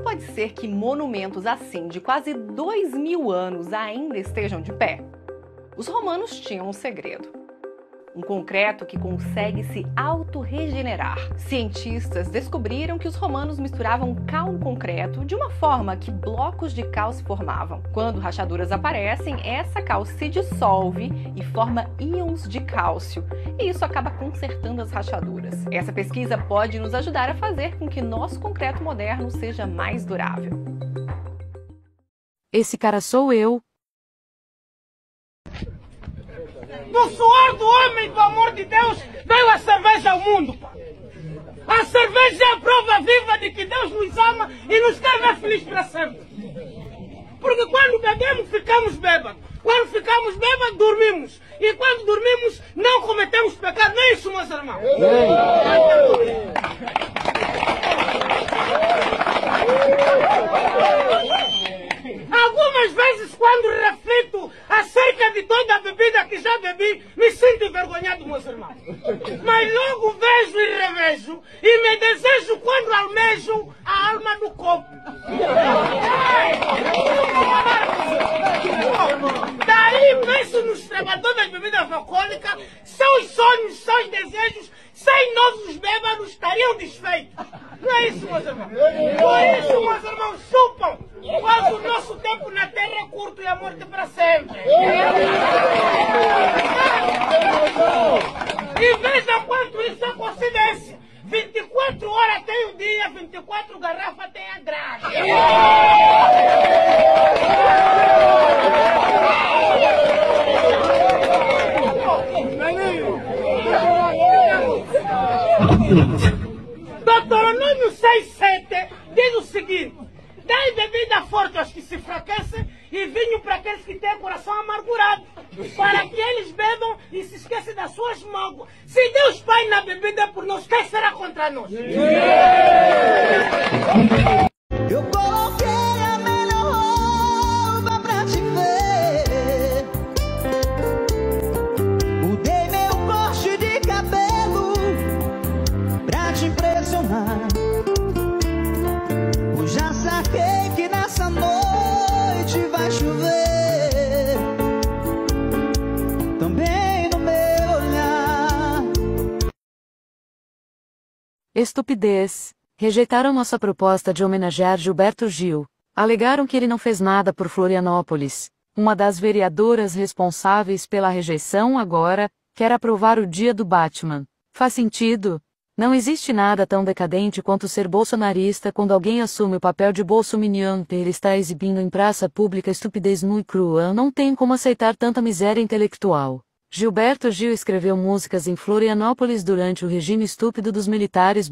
Como pode ser que monumentos assim, de quase 2000 anos, ainda estejam de pé? Os romanos tinham um segredo. Um concreto que consegue se autorregenerar. Cientistas descobriram que os romanos misturavam cal com concreto de uma forma que blocos de cal se formavam. Quando rachaduras aparecem, essa cal se dissolve e forma íons de cálcio, e isso acaba consertando as rachaduras. Essa pesquisa pode nos ajudar a fazer com que nosso concreto moderno seja mais durável. Esse cara sou eu. Do suor do homem, do amor de Deus, veio a cerveja ao mundo. A cerveja é a prova viva de que Deus nos ama e nos quer ver felizes para sempre. Porque quando bebemos, ficamos bêbados. Quando ficamos bêbados, dormimos. E quando dormimos, não cometemos pecado. Não é isso, meus irmãos? Algumas vezes, quando reflito acerca de toda a bebida que já bebi, me sinto envergonhado, meus irmãos. Mas logo vejo e revejo e me desejo quando almejo a alma no copo. Daí penso nos trabalhadores das bebidas alcoólicas, seus sonhos, seus desejos, sem nós os bêbados estariam desfeitos. Não é isso, meus irmãos? Por isso, meus irmãos, chupam, quando o nosso tempo na terra é curto e a morte para sempre. E veja quanto isso é coincidência. 24 horas tem o dia, 24 garrafas tem a graça. Deuteronômio 6,7 diz o seguinte: dai bebida forte aos que se enfraquecem e vinho para aqueles que têm coração amargurado, para que eles bebam e se esqueçam das suas mágoas. Se Deus Pai na bebida é por nós, quem será contra nós? Eu coloquei a melhor roupa pra te ver. Mudei meu corte de cabelo pra te impressionar. Pois já saquei que nessa noite vai chover. Também no meu olhar. Estupidez. Rejeitaram nossa proposta de homenagear Gilberto Gil. Alegaram que ele não fez nada por Florianópolis. Uma das vereadoras responsáveis pela rejeição agora quer aprovar o Dia do Batman. Faz sentido? Não existe nada tão decadente quanto ser bolsonarista quando alguém assume o papel de bolsominion. Ele está exibindo em praça pública estupidez nua e crua. Não tem como aceitar tanta miséria intelectual. Gilberto Gil escreveu músicas em Florianópolis durante o regime estúpido dos militares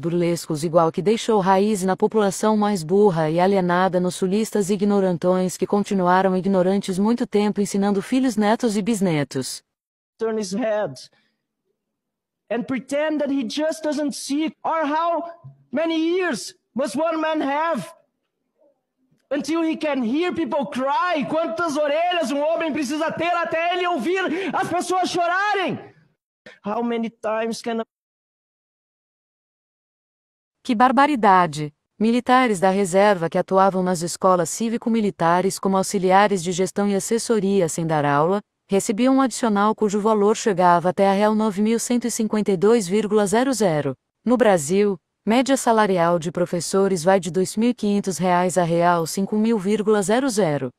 burlescos, igual que deixou raiz na população mais burra e alienada nos sulistas ignorantões que continuaram ignorantes muito tempo ensinando filhos, netos e bisnetos. Turn his head and pretend that he just doesn't see it. Or how many years must one man have until he can hear people cry? Quantas orelhas um homem precisa ter até ele ouvir as pessoas chorarem? How many times can... Que barbaridade! Militares da reserva que atuavam nas escolas cívico-militares como auxiliares de gestão e assessoria sem dar aula, recebiam um adicional cujo valor chegava até a R$ 9.152,00. No Brasil, média salarial de professores vai de R$ 2.500 a R$ 5.000,00.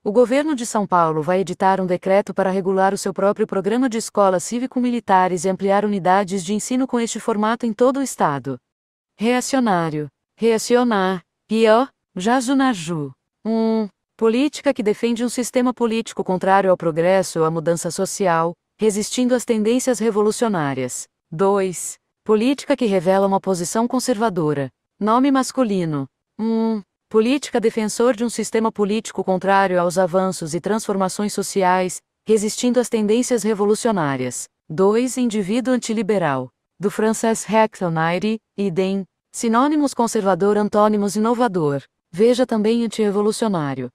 O governo de São Paulo vai editar um decreto para regular o seu próprio programa de escolas cívico-militares e ampliar unidades de ensino com este formato em todo o estado. Reacionário. Reacionar. Jazunaju. Política que defende um sistema político contrário ao progresso ou à mudança social, resistindo às tendências revolucionárias. 2. Política que revela uma posição conservadora. Nome masculino. Política defensor de um sistema político contrário aos avanços e transformações sociais, resistindo às tendências revolucionárias. 2. Indivíduo antiliberal. Do francês reactionnaire, idem. Sinônimos conservador, antônimos inovador. Veja também antirrevolucionário.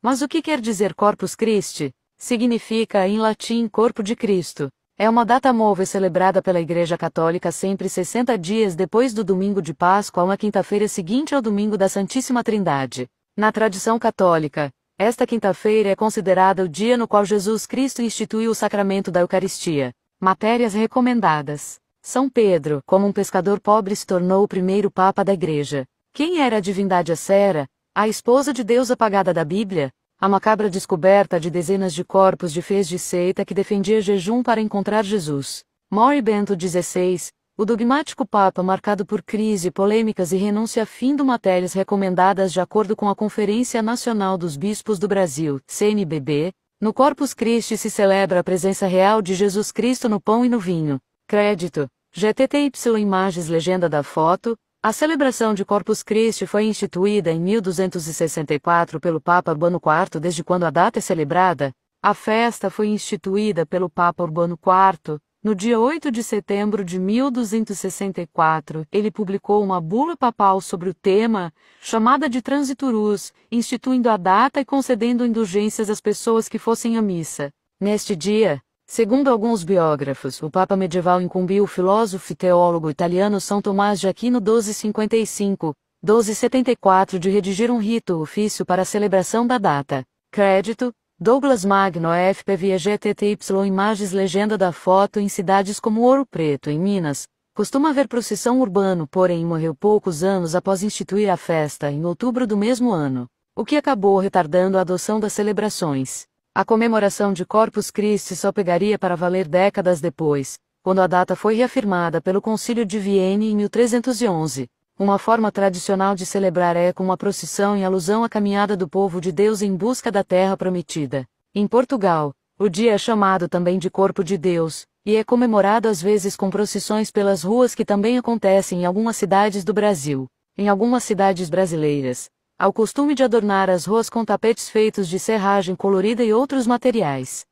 Mas o que quer dizer Corpus Christi? Significa em latim corpo de Cristo. É uma data móvel celebrada pela Igreja Católica sempre 60 dias depois do domingo de Páscoa, uma quinta-feira seguinte ao domingo da Santíssima Trindade. Na tradição católica, esta quinta-feira é considerada o dia no qual Jesus Cristo instituiu o sacramento da Eucaristia. Matérias recomendadas. São Pedro, como um pescador pobre, se tornou o primeiro Papa da Igreja. Quem era a divindade Acera, a esposa de Deus apagada da Bíblia? A macabra descoberta de dezenas de corpos de fez de seita que defendia jejum para encontrar Jesus. Morre Bento XVI, o dogmático Papa marcado por crise, polêmicas e renúncia a fim do matérias recomendadas de acordo com a Conferência Nacional dos Bispos do Brasil, CNBB. No Corpus Christi se celebra a presença real de Jesus Cristo no pão e no vinho. Crédito: GTTY Imagens. Legenda da foto. A celebração de Corpus Christi foi instituída em 1264 pelo Papa Urbano IV. Desde quando a data é celebrada? A festa foi instituída pelo Papa Urbano IV, no dia 8 de setembro de 1264. Ele publicou uma bula papal sobre o tema, chamada de Transiturus, instituindo a data e concedendo indulgências às pessoas que fossem à missa. Neste dia, segundo alguns biógrafos, o Papa medieval incumbiu o filósofo e teólogo italiano São Tomás de Aquino 1255-1274 de redigir um rito ofício para a celebração da data. Crédito: Douglas Magno FPVA GTTY Imagens. Legenda da foto. Em cidades como Ouro Preto, em Minas, costuma haver procissão urbana, porém morreu poucos anos após instituir a festa, em outubro do mesmo ano, o que acabou retardando a adoção das celebrações. A comemoração de Corpus Christi só pegaria para valer décadas depois, quando a data foi reafirmada pelo Concílio de Vienne em 1311. Uma forma tradicional de celebrar é com uma procissão em alusão à caminhada do povo de Deus em busca da terra prometida. Em Portugal, o dia é chamado também de Corpo de Deus, e é comemorado às vezes com procissões pelas ruas, que também acontecem em algumas cidades do Brasil. Em algumas cidades brasileiras, há o costume de adornar as ruas com tapetes feitos de serragem colorida e outros materiais.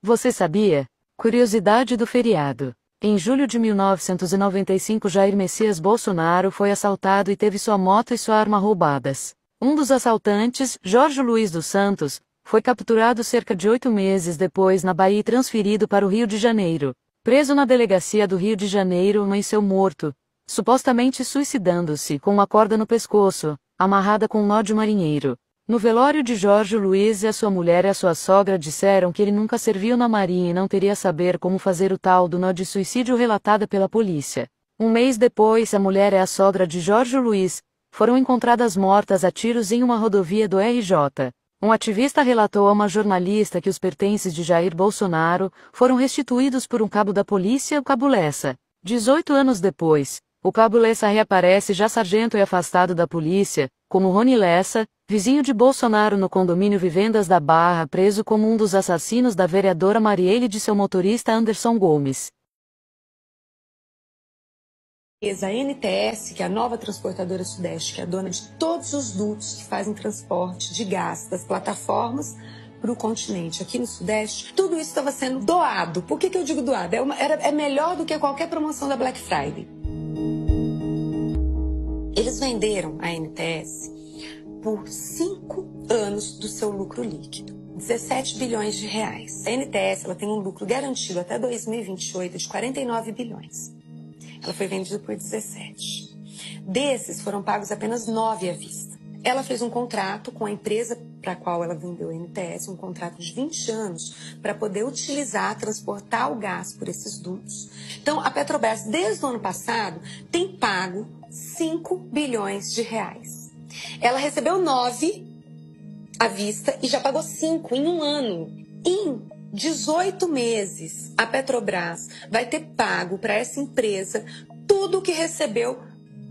Você sabia? Curiosidade do feriado. Em julho de 1995, Jair Messias Bolsonaro foi assaltado e teve sua moto e sua arma roubadas. Um dos assaltantes, Jorge Luiz dos Santos, foi capturado cerca de 8 meses depois na Bahia e transferido para o Rio de Janeiro. Preso na delegacia do Rio de Janeiro, amanheceu morto, supostamente suicidando-se com uma corda no pescoço, amarrada com um nó de marinheiro. No velório de Jorge Luiz, a sua mulher e a sua sogra disseram que ele nunca serviu na marinha e não teria saber como fazer o tal do nó de suicídio relatada pela polícia. Um mês depois, a mulher e a sogra de Jorge Luiz foram encontradas mortas a tiros em uma rodovia do RJ. Um ativista relatou a uma jornalista que os pertences de Jair Bolsonaro foram restituídos por um cabo da polícia, o Cabo Lessa. 18 anos depois, o Cabo Lessa reaparece já sargento e afastado da polícia, como Rony Lessa, vizinho de Bolsonaro no condomínio Vivendas da Barra, preso como um dos assassinos da vereadora Marielle e de seu motorista Anderson Gomes. A NTS, que é a Nova Transportadora Sudeste, que é a dona de todos os dutos que fazem transporte de gás das plataformas para o continente, aqui no Sudeste, tudo isso estava sendo doado. Por que eu digo doado? É melhor do que qualquer promoção da Black Friday. Eles venderam a NTS por 5 anos do seu lucro líquido, 17 bilhões de reais. A NTS ela tem um lucro garantido até 2028 de 49 bilhões. Ela foi vendida por 17. Desses foram pagos apenas 9 à vista. Ela fez um contrato com a empresa para a qual ela vendeu a NTS, um contrato de 20 anos, para poder utilizar, transportar o gás por esses dutos. Então, a Petrobras, desde o ano passado, tem pago 5 bilhões de reais. Ela recebeu 9 à vista e já pagou 5 em um ano. Em 18 meses, a Petrobras vai ter pago para essa empresa tudo o que recebeu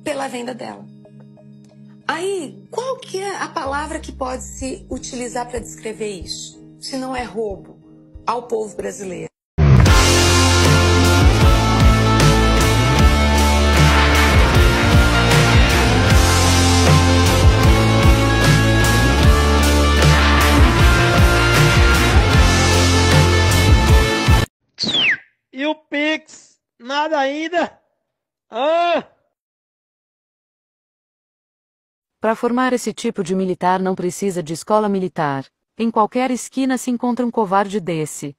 pela venda dela. Aí, qual que é a palavra que pode se utilizar para descrever isso? Se não é roubo ao povo brasileiro. E o Pix? Nada ainda? Para formar esse tipo de militar não precisa de escola militar. Em qualquer esquina se encontra um covarde desse.